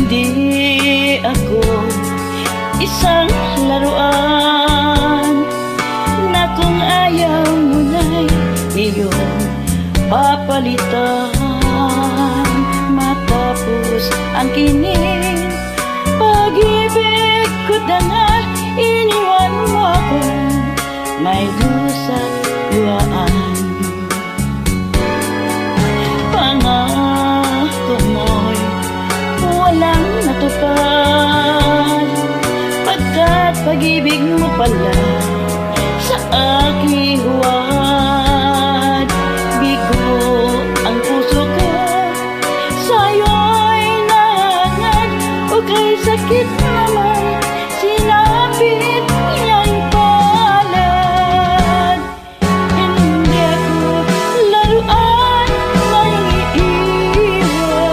Hindi ako isang laruan na kung ayaw mo na'y iyong papalitan. Matapos ang kining pag-ibig ko na nga, iniwan mo ako may lusat luhaan. Pangako mo'y walang natupad, pagkat pag-ibig mo pala sa aking huwad. Bigo ang puso ko, sa'yo'y nahangad, o kay sakit naman sinapit niyang palad. Hindi ako laruan na iiwan,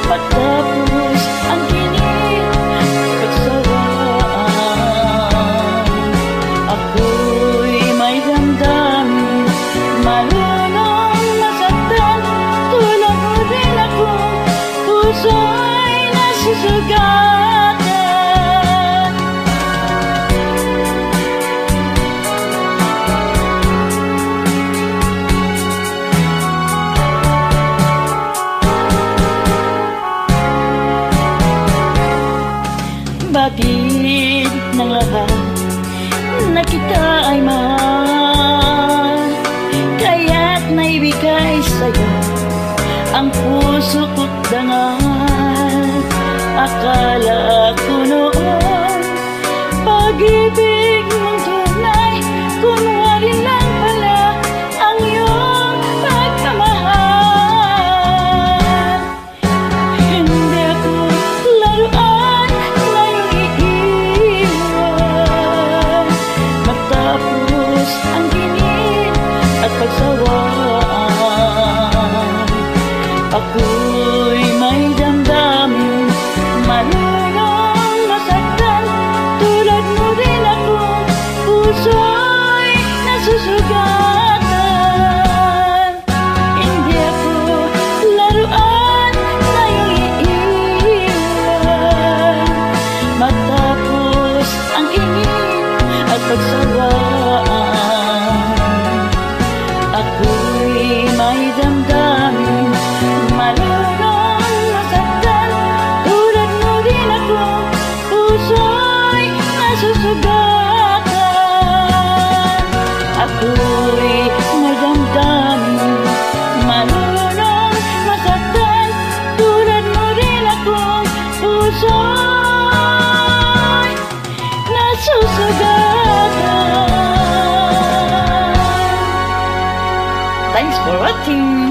matapos ang kinig pagsawaan. Ako'y may damdamin, marunong masaktan, tulad mo rin akong puso'y nasusugatan. Bakit ng lahat na kita ay mahal, kaya't naibigay sa'yo ang puso ko't dangal. Akala ko noon pag-ibig mong tunay, kunwari lang pala ang iyong pagmamahal. Hindi ako laruan na iiwan, matapos ang kinig at pagsawaan. Ako'y may damdamin, marunong masaktan, tulad mo rin akong puso'y nasusugatan. Hindi ako laruan na iiwan, matapos ang kinig at pagsawaan. Ako'y may damdamin, marunong masaktan, tulad mo rin akong puso'y nasusugatan. Ako'y may damdamin, marunong masaktan, tulad mo rin akong puso'y nasusugatan. Thanks for watching.